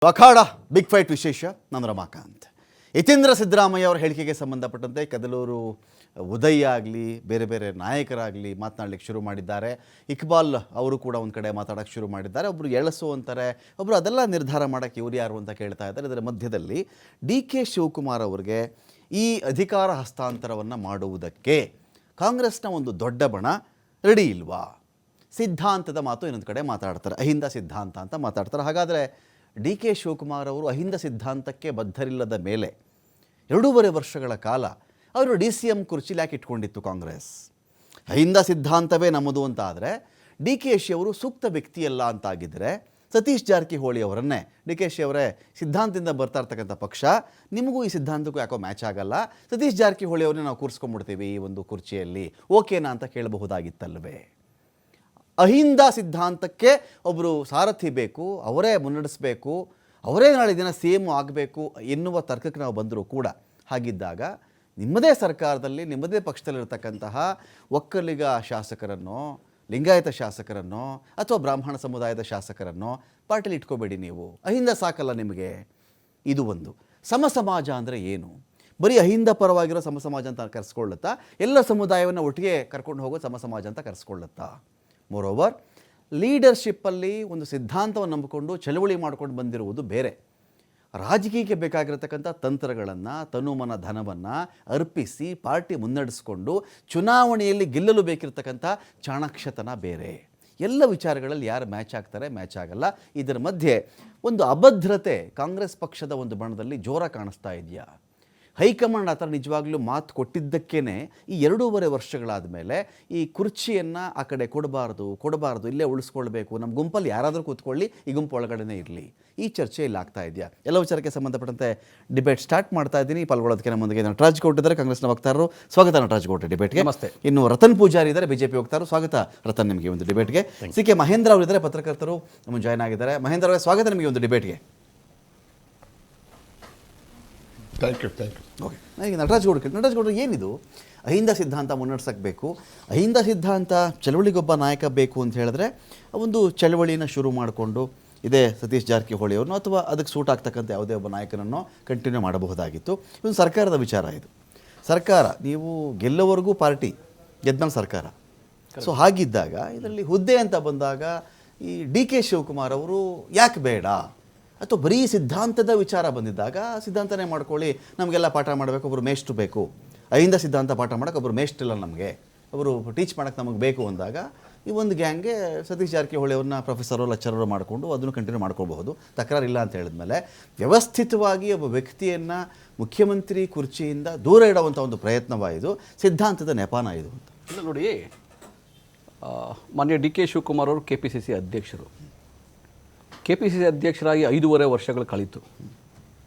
ಅಖಾಡ big fight ವಿಶೇಷ. ನಾನು ರಮಾಕಾಂತ್. ಯತೀಂದ್ರ ಸಿದ್ದರಾಮಯ್ಯ ಅವರ ಹೇಳಿಕೆಗೆ ಸಂಬಂಧಪಟ್ಟಂತೆ ಕದಲೂರು ಉದಯ್ ಆಗಲಿ ಬೇರೆ ಬೇರೆ ನಾಯಕರಾಗಲಿ ಮಾತನಾಡಲಿಕ್ಕೆ ಶುರು ಮಾಡಿದ್ದಾರೆ. ಇಕ್ಬಾಲ್ ಅವರು ಕೂಡ ಒಂದು ಕಡೆ ಮಾತಾಡೋಕ್ಕೆ ಶುರು ಮಾಡಿದ್ದಾರೆ. ಒಬ್ಬರು ಎಳಸು ಅಂತಾರೆ, ಒಬ್ಬರು ಅದೆಲ್ಲ ನಿರ್ಧಾರ ಮಾಡೋಕ್ಕೆ ಇವರು ಯಾರು ಅಂತ ಕೇಳ್ತಾ ಇದ್ದಾರೆ. ಇದರ ಮಧ್ಯದಲ್ಲಿ DK ಶಿವಕುಮಾರ್ ಅವರಿಗೆ ಈ ಅಧಿಕಾರ ಹಸ್ತಾಂತರವನ್ನು ಮಾಡುವುದಕ್ಕೆ ಕಾಂಗ್ರೆಸ್ನ ಒಂದು ದೊಡ್ಡ ಬಣ ರೆಡಿ ಇಲ್ವಾ? ಸಿದ್ಧಾಂತದ ಮಾತು ಇನ್ನೊಂದು ಕಡೆ ಮಾತಾಡ್ತಾರೆ, ಅಹಿಂದ ಸಿದ್ಧಾಂತ ಅಂತ ಮಾತಾಡ್ತಾರೆ. ಹಾಗಾದರೆ DK ಶಿವಕುಮಾರ್ ಅವರು ಅಹಿಂದ ಸಿದ್ಧಾಂತಕ್ಕೆ ಬದ್ಧರಿಲ್ಲದ ಮೇಲೆ 2.5 ವರ್ಷಗಳ ಕಾಲ ಅವರು DCM ಕುರ್ಚಿಲಿ ಯಾಕೆ ಇಟ್ಕೊಂಡಿತ್ತು ಕಾಂಗ್ರೆಸ್? ಅಹಿಂದ ಸಿದ್ಧಾಂತವೇ ನಮ್ಮದು ಅಂತ ಆದರೆ DKಶಿ ಅವರು ಸೂಕ್ತ ವ್ಯಕ್ತಿಯಲ್ಲ ಅಂತಾಗಿದ್ದರೆ ಸತೀಶ್ ಜಾರಕಿಹೊಳಿ ಅವರನ್ನೇ, DKಶಿ ಅವರೇ ಸಿದ್ಧಾಂತದಿಂದ ಬರ್ತಾ ಇರ್ತಕ್ಕಂಥ ಪಕ್ಷ, ನಿಮಗೂ ಈ ಸಿದ್ಧಾಂತಕ್ಕೂ ಯಾಕೋ ಮ್ಯಾಚ್ ಆಗಲ್ಲ, ಸತೀಶ್ ಜಾರಕಿಹೊಳಿ ಅವ್ರನ್ನೇ ನಾವು ಕೂರಿಸ್ಕೊಂಡ್ಬಿಡ್ತೀವಿ ಈ ಒಂದು ಕುರ್ಚಿಯಲ್ಲಿ, ಓಕೆನಾ ಅಂತ ಕೇಳಬಹುದಾಗಿತ್ತಲ್ವೇ? ಅಹಿಂದ ಸಿದ್ಧಾಂತಕ್ಕೆ ಒಬ್ಬರು ಸಾರಥಿ ಬೇಕು, ಅವರೇ ಮುನ್ನಡೆಸಬೇಕು, ಅವರೇ ನಾಳೆ ದಿನ CM ಆಗಬೇಕು ಎನ್ನುವ ತರ್ಕಕ್ಕೆ ನಾವು ಬಂದರೂ ಕೂಡ, ಹಾಗಿದ್ದಾಗ ನಿಮ್ಮದೇ ಸರ್ಕಾರದಲ್ಲಿ ನಿಮ್ಮದೇ ಪಕ್ಷದಲ್ಲಿರ್ತಕ್ಕಂತಹ ಒಕ್ಕಲಿಗ ಶಾಸಕರನ್ನೋ, ಲಿಂಗಾಯತ ಶಾಸಕರನ್ನೋ ಅಥವಾ ಬ್ರಾಹ್ಮಣ ಸಮುದಾಯದ ಶಾಸಕರನ್ನೋ ಪಾರ್ಟಿಲಿ ಇಟ್ಕೋಬೇಡಿ. ನೀವು ಅಹಿಂದ ಸಾಕಲ್ಲ ನಿಮಗೆ. ಇದು ಒಂದು. ಸಮಾಜ ಅಂದರೆ ಏನು? ಬರೀ ಅಹಿಂದ ಪರವಾಗಿರೋ ಸಮಾಜ ಅಂತ ಕರೆಸ್ಕೊಳ್ಳುತ್ತಾ, ಎಲ್ಲ ಸಮುದಾಯವನ್ನು ಒಟ್ಟಿಗೆ ಕರ್ಕೊಂಡು ಹೋಗೋ ಸಮಾಜ ಅಂತ ಕರೆಸ್ಕೊಳ್ಳುತ್ತಾ? ಮೋರೋವರ್, ಲೀಡರ್ಶಿಪ್ಪಲ್ಲಿ ಒಂದು ಸಿದ್ಧಾಂತವನ್ನು ನಂಬಿಕೊಂಡು ಚಳವಳಿ ಮಾಡ್ಕೊಂಡು ಬಂದಿರುವುದು ಬೇರೆ. ರಾಜಕೀಯಕ್ಕೆ ಬೇಕಾಗಿರತಕ್ಕಂಥ ತಂತ್ರಗಳನ್ನು, ತನುಮನ ಧನವನ್ನು ಅರ್ಪಿಸಿ ಪಾರ್ಟಿ ಮುನ್ನಡೆಸ್ಕೊಂಡು ಚುನಾವಣೆಯಲ್ಲಿ ಗೆಲ್ಲಲು ಬೇಕಿರತಕ್ಕಂಥ ಚಾಣಾಕ್ಷತನ ಬೇರೆ. ಎಲ್ಲ ವಿಚಾರಗಳಲ್ಲಿ ಯಾರು ಮ್ಯಾಚ್ ಆಗ್ತಾರೆ, ಮ್ಯಾಚ್ ಆಗಲ್ಲ. ಇದರ ಮಧ್ಯೆ ಒಂದು ಅಭದ್ರತೆ ಕಾಂಗ್ರೆಸ್ ಪಕ್ಷದ ಒಂದು ಬಣದಲ್ಲಿ ಜೋರ ಕಾಣಿಸ್ತಾ ಇದೆಯಾ? ಹೈಕಮಾಂಡ್ ಆ ಥರ ನಿಜವಾಗ್ಲೂ ಮಾತು ಕೊಟ್ಟಿದ್ದಕ್ಕೇ ಈ 2.5 ವರ್ಷಗಳಾದ ಮೇಲೆ ಈ ಕುರ್ಚಿಯನ್ನು ಆ ಕಡೆ ಕೊಡಬಾರ್ದು, ಇಲ್ಲೇ ಉಳಿಸ್ಕೊಳ್ಬೇಕು, ನಮ್ಮ ಗುಂಪಲ್ಲಿ ಯಾರಾದರೂ ಕೂತ್ಕೊಳ್ಳಿ, ಈ ಗುಂಪು ಒಳಗಡೆನೇ ಇರಲಿ, ಈ ಚರ್ಚೆ ಇಲ್ಲಿ ಆಗ್ತಾ ಇದೆಯಾ? ಎಲ್ಲ ವಿಚಾರಕ್ಕೆ ಸಂಬಂಧಪಟ್ಟಂತೆ ಡಿಬೇಟ್ ಸ್ಟಾರ್ಟ್ ಮಾಡ್ತಾ ಇದ್ದೀನಿ. ಪಾಲ್ಗೊಳ್ಳೋದಕ್ಕೆ ನಮ್ಮೊಂದಿಗೆ ನಟರಾಜ್ ಗೌಡ್ ಇದ್ದಾರೆ, ಕಾಂಗ್ರೆಸ್ನ ವಕ್ತಾರರು. ಸ್ವಾಗತ ನಟರಾಜ್ ಗೌಡ್ ಡಿಬೇಟ್ಗೆ. ನಮಸ್ತೆ. ಇನ್ನು ರತನ್ ಪೂಜಾರಿ ಇದ್ದಾರೆ, BJP ವಕ್ತಾರರು. ಸ್ವಾಗತ ರತನ್ ನಿಮಗೆ ಒಂದು ಡಿಬೇಟ್ಗೆ. CK ಮಹೇಂದ್ರ ಅವರು ಇದ್ದಾರೆ, ಪತ್ರಕರ್ತರು, ನಮ್ಮ ಜಾಯ್ನ್ ಆಗಿದ್ದಾರೆ. ಮಹೇಂದ್ರ ಅವರೇ ಸ್ವಾಗತ ನಿಮಗೆ ಒಂದು ಡಿಬೇಟ್ಗೆ. Thank you. ಓಕೆ, ಈಗ ನಟರಾಜ್ ಗೌಡ್ರು ಏನಿದು ಅಹಿಂದ ಸಿದ್ಧಾಂತ ಮುನ್ನಡೆಸಕ್ಕೆ ಬೇಕು, ಅಹಿಂದ ಸಿದ್ಧಾಂತ ಚಳವಳಿಗೊಬ್ಬ ನಾಯಕ ಬೇಕು ಅಂತ ಹೇಳಿದ್ರೆ ಒಂದು ಚಳವಳಿನ ಶುರು ಮಾಡಿಕೊಂಡು ಇದೇ ಸತೀಶ್ ಜಾರಕಿಹೊಳಿ ಅವ್ರನ್ನೋ ಅಥವಾ ಅದಕ್ಕೆ ಸೂಟ್ ಆಗ್ತಕ್ಕಂಥ ಯಾವುದೇ ಒಬ್ಬ ನಾಯಕನನ್ನು ಕಂಟಿನ್ಯೂ ಮಾಡಬಹುದಾಗಿತ್ತು. ಇದು ಸರ್ಕಾರದ ವಿಚಾರ. ಇದು ಸರ್ಕಾರ, ನೀವು ಗೆಲ್ಲೋವರೆಗೂ ಪಾರ್ಟಿ, ಗೆದ್ಮೇಲೆ ಸರ್ಕಾರ. ಸೊ ಹಾಗಿದ್ದಾಗ ಇದರಲ್ಲಿ ಹುದ್ದೆ ಅಂತ ಬಂದಾಗ ಈ DK ಶಿವಕುಮಾರ್ ಅವರು ಯಾಕೆ ಬೇಡ? ಅಥವಾ ಬರೀ ಸಿದ್ಧಾಂತದ ವಿಚಾರ ಬಂದಿದ್ದಾಗ ಸಿದ್ಧಾಂತನೇ ಮಾಡ್ಕೊಳ್ಳಿ, ನಮಗೆಲ್ಲ ಪಾಠ ಮಾಡಬೇಕು, ಒಬ್ಬರು ಮೇಷ್ಟ್ರು ಬೇಕು, ಅಹಿಂದ ಸಿದ್ಧಾಂತ ಪಾಠ ಮಾಡೋಕೆ ಒಬ್ಬರು ಮೇಷ್ಟ್ರಿಲ್ಲ, ನಮಗೆ ಒಬ್ಬರು ಟೀಚ್ ಮಾಡೋಕ್ಕೆ ನಮಗೆ ಬೇಕು ಅಂದಾಗ ಈ ಒಂದು ಗ್ಯಾಂಗ್ಗೆ ಸತೀಶ್ ಜಾರಕಿಹೊಳಿ ಅವ್ರನ್ನ ಪ್ರೊಫೆಸರು ಲೆಕ್ಚರರು ಮಾಡಿಕೊಂಡು ಅದನ್ನು ಕಂಟಿನ್ಯೂ ಮಾಡ್ಕೊಳ್ಬಹುದು, ತಕರಾರಿಲ್ಲ ಅಂತ ಹೇಳಿದ್ಮೇಲೆ ವ್ಯವಸ್ಥಿತವಾಗಿ ಒಬ್ಬ ವ್ಯಕ್ತಿಯನ್ನು ಮುಖ್ಯಮಂತ್ರಿ ಕುರ್ಚಿಯಿಂದ ದೂರ ಇಡುವಂಥ ಒಂದು ಪ್ರಯತ್ನವಾಯಿತು. ಸಿದ್ಧಾಂತದ ನೆಪಾನ ಇದು ಅಂತ. ಇಲ್ಲ ನೋಡಿ, ಮಾನ್ಯ DK ಶಿವಕುಮಾರ್ ಅವರು KPCC ಅಧ್ಯಕ್ಷರು. KPCC ಅಧ್ಯಕ್ಷರಾಗಿ 5.5 ವರ್ಷಗಳು ಕಳೀತು.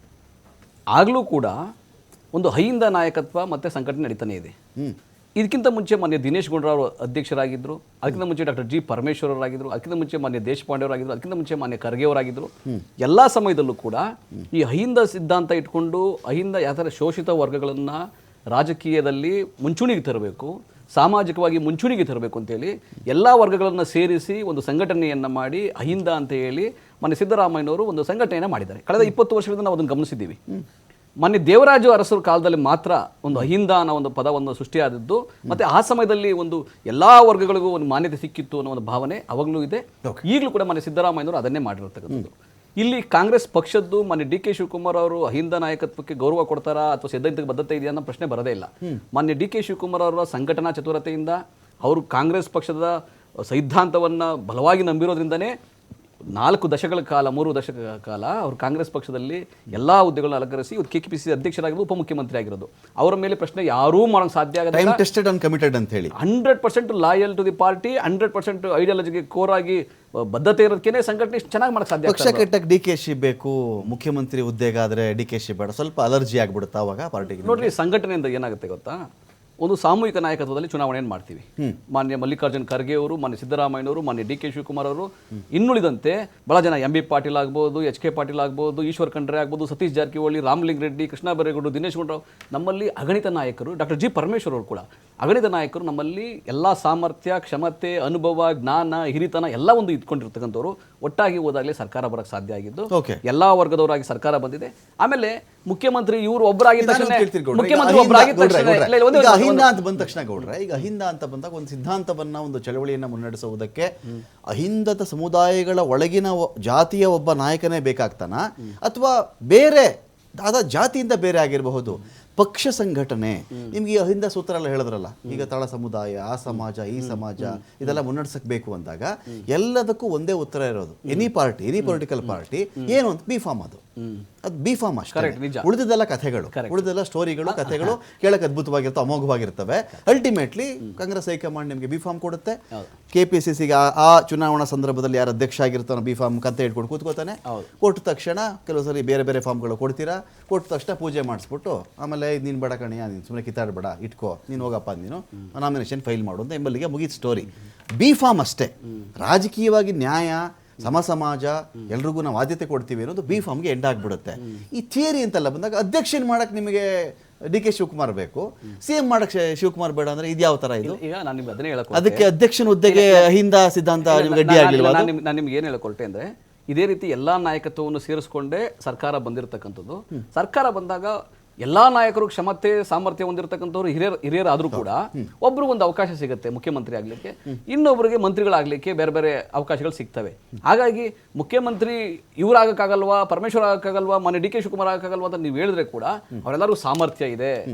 ಆಗಲೂ ಕೂಡ ಒಂದು ಅಹಿಂದ ನಾಯಕತ್ವ ಮತ್ತು ಸಂಘಟನೆ ನಡೀತಾನೆ ಇದೆ. ಇದಕ್ಕಿಂತ ಮುಂಚೆ ಮಾನ್ಯ ದಿನೇಶ್ ಗುಂಡೂರಾವ್ ಅಧ್ಯಕ್ಷರಾಗಿದ್ದರು, ಅದಕ್ಕಿಂತ ಮುಂಚೆ ಡಾಕ್ಟರ್ G ಪರಮೇಶ್ವರ್ ಅವರಾಗಿದ್ದರು, ಅದಕ್ಕಿಂತ ಮುಂಚೆ ಮಾನ್ಯ ದೇಶಪಾಂಡೆ ಅವರಾಗಿದ್ದರು, ಅದಕ್ಕಿಂತ ಮುಂಚೆ ಮಾನ್ಯ ಖರ್ಗೆ ಅವರಾಗಿದ್ದರು. ಎಲ್ಲ ಸಮಯದಲ್ಲೂ ಕೂಡ ಈ ಅಹಿಂದ ಸಿದ್ಧಾಂತ ಇಟ್ಕೊಂಡು ಅಹಿಂದ ಯಾವ ಥರ ಶೋಷಿತ ವರ್ಗಗಳನ್ನು ರಾಜಕೀಯದಲ್ಲಿ ಮುಂಚೂಣಿಗೆ ತರಬೇಕು, ಸಾಮಾಜಿಕವಾಗಿ ಮುಂಚೂಣಿಗೆ ತರಬೇಕು ಅಂತೇಳಿ ಎಲ್ಲ ವರ್ಗಗಳನ್ನು ಸೇರಿಸಿ ಒಂದು ಸಂಘಟನೆಯನ್ನು ಮಾಡಿ ಅಹಿಂದ ಅಂತ ಹೇಳಿ ಮೊನ್ನೆ ಸಿದ್ದರಾಮಯ್ಯನವರು ಒಂದು ಸಂಘಟನೆಯನ್ನು ಮಾಡಿದ್ದಾರೆ. ಕಳೆದ 20 ವರ್ಷಗಳಿಂದ ನಾವು ಅದನ್ನು ಗಮನಿಸಿದ್ದೀವಿ. ಮೊನ್ನೆ ದೇವರಾಜು ಅರಸರ ಕಾಲದಲ್ಲಿ ಮಾತ್ರ ಒಂದು ಅಹಿಂದ ಅನ್ನೋ ಒಂದು ಪದವನ್ನು ಸೃಷ್ಟಿಯಾದದ್ದು, ಮತ್ತು ಆ ಸಮಯದಲ್ಲಿ ಒಂದು ಎಲ್ಲ ವರ್ಗಗಳಿಗೂ ಒಂದು ಮಾನ್ಯತೆ ಸಿಕ್ಕಿತ್ತು ಅನ್ನೋ ಒಂದು ಭಾವನೆ ಅವಾಗಲೂ ಇದೆ. ಈಗಲೂ ಕೂಡ ಮೊನ್ನೆ ಸಿದ್ದರಾಮಯ್ಯನವರು ಅದನ್ನೇ ಮಾಡಿರ್ತಕ್ಕಂಥದ್ದು. ಇಲ್ಲಿ ಕಾಂಗ್ರೆಸ್ ಪಕ್ಷದ್ದು ಮೊನ್ನೆ DK ಶಿವಕುಮಾರ್ ಅವರು ಅಹಿಂದ ನಾಯಕತ್ವಕ್ಕೆ ಗೌರವ ಕೊಡ್ತಾರಾ ಅಥವಾ ಸಿದ್ಧಾಂತಕ್ಕೆ ಬದ್ಧತೆ ಇದೆಯಾ ಅನ್ನೋ ಪ್ರಶ್ನೆ ಬರೋದೇ ಇಲ್ಲ. ಮೊನ್ನೆ DK ಶಿವಕುಮಾರ್ ಅವರ ಸಂಘಟನಾ ಚತುರತೆಯಿಂದ, ಅವರು ಕಾಂಗ್ರೆಸ್ ಪಕ್ಷದ ಸಿದ್ಧಾಂತವನ್ನು ಬಲವಾಗಿ ನಂಬಿರೋದ್ರಿಂದನೇ 4 ದಶಕಗಳ ಕಾಲ, 3 ದಶಕಗಳ ಕಾಲ ಅವರು ಕಾಂಗ್ರೆಸ್ ಪಕ್ಷದಲ್ಲಿ ಎಲ್ಲ ಹುದ್ದೆಗಳನ್ನು ಅಲಂಕರಿಸಿ KPCC ಅಧ್ಯಕ್ಷರಾಗಿರೋದು, ಉಪಮುಖ್ಯಮಂತ್ರಿ ಆಗಿರೋದು. ಅವರ ಮೇಲೆ ಪ್ರಶ್ನೆ ಯಾರೂ ಮಾಡೋಕ್ಕೆ ಸಾಧ್ಯ ಆಗುತ್ತೆ. 100% ಲಾಯಲ್ ಟು ದಿ ಪಾರ್ಟಿ, 100% ಐಡಿಯಾಲಜಿಗೆ ಕೋರ್ ಆಗಿ ಬದ್ಧತೆ ಇರೋದಕ್ಕೆ ಸಂಘಟನೆ ಚೆನ್ನಾಗಿ ಮಾಡಕ್ಕೆ ಸಾಧ್ಯ. ಪಕ್ಷ ಕೆಟ್ಟಕ್ಕೆ DKಶಿ ಬೇಕು, ಮುಖ್ಯಮಂತ್ರಿ ಹುದ್ದೆಗಾದರೆ DKಶಿ ಬೇಡ, ಸ್ವಲ್ಪ ಅಲರ್ಜಿ ಆಗ್ಬಿಡುತ್ತಾ ಅವಾಗ ಪಾರ್ಟಿಗೆ? ನೋಡ್ರಿ, ಸಂಘಟನೆಯಿಂದ ಏನಾಗುತ್ತೆ ಗೊತ್ತಾ, ಒಂದು ಸಾಮೂಹಿಕ ನಾಯಕತ್ವದಲ್ಲಿ ಚುನಾವಣೆಯನ್ನು ಮಾಡ್ತೀವಿ. ಮಾನ್ಯ ಮಲ್ಲಿಕಾರ್ಜುನ್ ಖರ್ಗೆ ಅವರು, ಮಾನ್ಯ ಸಿದ್ದರಾಮಯ್ಯನವರು, ಮಾನ್ಯ DK ಶಿವಕುಮಾರ್ ಅವರು, ಇನ್ನುಳಿದಂತೆ ಬಹಳ ಜನ, MB ಪಾಟೀಲ್ ಆಗ್ಬೋದು, HK ಪಾಟೀಲ್ ಆಗ್ಬೋದು, ಈಶ್ವರ್ ಖಂಡ್ರೆ ಆಗ್ಬೋದು, ಸತೀಶ್ ಜಾರಕಿಹೊಳಿ, ರಾಮಲಿಂಗ ರೆಡ್ಡಿ, ಕೃಷ್ಣ ಬೈರೇಗೌಡರು, ದಿನೇಶ್ ಗುಂಡೂರಾವ್, ನಮ್ಮಲ್ಲಿ ಅಗಣಿತ ನಾಯಕರು, ಡಾಕ್ಟರ್ G ಪರಮೇಶ್ವರ್ ಅವರು ಕೂಡ ಅಗಣಿತ ನಾಯಕರು ನಮ್ಮಲ್ಲಿ ಎಲ್ಲ ಸಾಮರ್ಥ್ಯ, ಕ್ಷಮತೆ, ಅನುಭವ, ಜ್ಞಾನ, ಹಿರಿತನ ಎಲ್ಲ ಒಂದು ಇಟ್ಕೊಂಡಿರ್ತಕ್ಕಂಥವ್ರು ಒಟ್ಟಾಗಿ ಹೋದಾಗಲೇ ಸರ್ಕಾರ ಬರಕ್ಕೆ ಸಾಧ್ಯ ಆಗಿದ್ದು. Okay. ಎಲ್ಲಾ ವರ್ಗದವರಾಗಿ ಸರ್ಕಾರ ಬಂದಿದೆ. ಆಮೇಲೆ ಮುಖ್ಯಮಂತ್ರಿ ಇವರು ಒಬ್ಬರಾಗಿದ್ದ ತಕ್ಷಣ ಮುಖ್ಯಮಂತ್ರಿ ಈಗ ಒಬ್ಬರಾಗಿದ್ದ ತಕ್ಷಣ ಇಲ್ಲ, ಇಲ್ಲ, ಒಂದೇ ಈಗ ಒಂದು- ಅಹಿಂದ ಅಂತ ಬಂದ ತಕ್ಷಣ ಗೌಡ್ರೆ, ಈಗ ಅಹಿಂದ ಅಂತ ಬಂದಾಗ ಒಂದು ಸಿದ್ಧಾಂತವನ್ನ, ಒಂದು ಚಳವಳಿಯನ್ನ ಮುನ್ನಡೆಸುವುದಕ್ಕೆ ಅಹಿಂದದ ಸಮುದಾಯಗಳ ಒಳಗಿನ ಜಾತಿಯ ಒಬ್ಬ ನಾಯಕನೇ ಬೇಕಾಗ್ತಾನ, ಅಥವಾ ಬೇರೆ ಅದ ಜಾತಿಯಿಂದ ಬೇರೆ ಆಗಿರಬಹುದು ಪಕ್ಷ ಸಂಘಟನೆ? ನಿಮ್ಗೆ ಈ ಅಹಿಂದ ಸೂತ್ರ ಎಲ್ಲ ಹೇಳಿದ್ರಲ್ಲ, ಈಗ ತಳ ಸಮುದಾಯ, ಆ ಸಮಾಜ, ಈ ಸಮಾಜ ಇದೆಲ್ಲ ಮುನ್ನಡೆಸಕ್ ಬೇಕು ಅಂದಾಗ ಎಲ್ಲದಕ್ಕೂ ಒಂದೇ ಉತ್ತರ ಇರೋದು, ಎನಿ ಪೊಲಿಟಿಕಲ್ ಪಾರ್ಟಿ ಏನು ಅಂತ ಬಿ ಫಾರ್ಮ್. ಅದು ಬಿ ಫಾರ್ಮ್ ಅಷ್ಟೇ. ಉಳಿದಿದ್ದೆಲ್ಲ ಕಥೆಗಳು, ಉಳಿದೆಲ್ಲ ಸ್ಟೋರಿಗಳು, ಕಥೆಗಳು ಕೇಳಕ್ಕೆ ಅದ್ಭುತವಾಗಿರ್ತವೆ, ಅಮೋಘವಾಗಿರ್ತವೆ. ಅಲ್ಟಿಮೇಟ್ಲಿ ಕಾಂಗ್ರೆಸ್ ಹೈಕಮಾಂಡ್ ನಿಮಗೆ ಬಿ ಫಾರ್ಮ್ ಕೊಡುತ್ತೆ. KPCCಗೆ ಆ ಚುನಾವಣಾ ಸಂದರ್ಭದಲ್ಲಿ ಯಾರು ಅಧ್ಯಕ್ಷ ಆಗಿರ್ತಾನೋ ಬಿ ಫಾರ್ಮ್ ಕಂತೆ ಇಟ್ಕೊಂಡು ಕೂತ್ಕೋತಾನೆ. ಕೊಟ್ಟ ತಕ್ಷಣ ಕೆಲವು ಸರಿ ಬೇರೆ ಬೇರೆ ಫಾರ್ಮ್ಗಳು ಕೊಡ್ತೀರಾ, ಕೊಟ್ಟ ತಕ್ಷಣ ಪೂಜೆ ಮಾಡಿಸ್ಬಿಟ್ಟು ಆಮೇಲೆ ನೀನು ಬೇಡ ಕಣಿಯ, ನೀನು ಸುಮ್ಮನೆ ಕಿತ್ತಾಡಬೇಡ, ಇಟ್ಕೋ, ನೀನು ಹೋಗಪ್ಪ, ನೀನು ನಾಮಿನೇಷನ್ ಫೈಲ್ ಮಾಡು ಅಂತ ಎಂಬಲ್ಲಿಗೆ ಮುಗೀತು ಸ್ಟೋರಿ. ಬಿ ಫಾರ್ಮ್ ಅಷ್ಟೇ. ರಾಜಕೀಯವಾಗಿ ನ್ಯಾಯ, ಸಮಾಜ ಎಲ್ರಿಗೂ ನಾವು ಆದ್ಯತೆ ಕೊಡ್ತೀವಿ ಅನ್ನೋದು ಬಿ ಫಾರ್ಮ್ಗೆ ಎಂಡ್ ಆಗಿಬಿಡುತ್ತೆ. ಈ ಥಿಯರಿ ಅಂತೆಲ್ಲ ಬಂದಾಗ ಅಧ್ಯಕ್ಷನ್ ಮಾಡಕ್ಕೆ ನಿಮಗೆ DK ಶಿವಕುಮಾರ್ ಬೇಕು, CM ಮಾಡಕ್ಕೆ ಶಿವಕುಮಾರ್ ಬೇಡ ಅಂದ್ರೆ ಇದ್ಯಾವ ತರ ಇದು? ಈಗ ನಾನು ನಿಮ್ಗೆ ಅದನ್ನೇ ಹೇಳಕ್ ಅದಕ್ಕೆ ಅಧ್ಯಕ್ಷನ ಹುದ್ದೆಗೆ ಅಹಿಂದ ಸಿದ್ಧಾಂತ ನಿಮ್ಗೆ ಅಡ್ಡಿ ಆಗಿಲ್ವಾ? ನಾನು ನಿಮ್ಗೆ ಏನು ಹೇಳ್ಕೊಳ್ತೆ ಅಂದ್ರೆ, ಇದೇ ರೀತಿ ಎಲ್ಲಾ ನಾಯಕತ್ವವನ್ನು ಸೇರಿಸ್ಕೊಂಡೇ ಸರ್ಕಾರ ಬಂದಿರತಕ್ಕಂಥದ್ದು. ಸರ್ಕಾರ ಬಂದಾಗ ಎಲ್ಲಾ ನಾಯಕರು ಕ್ಷಮತೆ, ಸಾಮರ್ಥ್ಯ ಹೊಂದಿರತಕ್ಕಂಥವ್ರು ಹಿರಿಯರಾದ್ರೂ ಕೂಡ ಒಬ್ರು ಒಂದು ಅವಕಾಶ ಸಿಗುತ್ತೆ ಮುಖ್ಯಮಂತ್ರಿ ಆಗ್ಲಿಕ್ಕೆ, ಇನ್ನೊಬ್ಬರಿಗೆ ಮಂತ್ರಿಗಳಾಗ್ಲಿಕ್ಕೆ ಬೇರೆ ಬೇರೆ ಅವಕಾಶಗಳು ಸಿಗ್ತವೆ. ಹಾಗಾಗಿ ಮುಖ್ಯಮಂತ್ರಿ ಇವ್ರಾಗಕ್ಕಾಗಲ್ವಾ, ಪರಮೇಶ್ವರ್ ಆಗಕ್ಕಾಗಲ್ವಾ, ಮೊನ್ನೆ DK ಶಿವಕುಮಾರ್ ಆಗಕ್ಕಾಗಲ್ವಾ ಅಂತ ನೀವು ಹೇಳಿದ್ರೆ ಕೂಡ ಅವರೆಲ್ಲರೂ ಸಾಮರ್ಥ್ಯ ಇದೆ,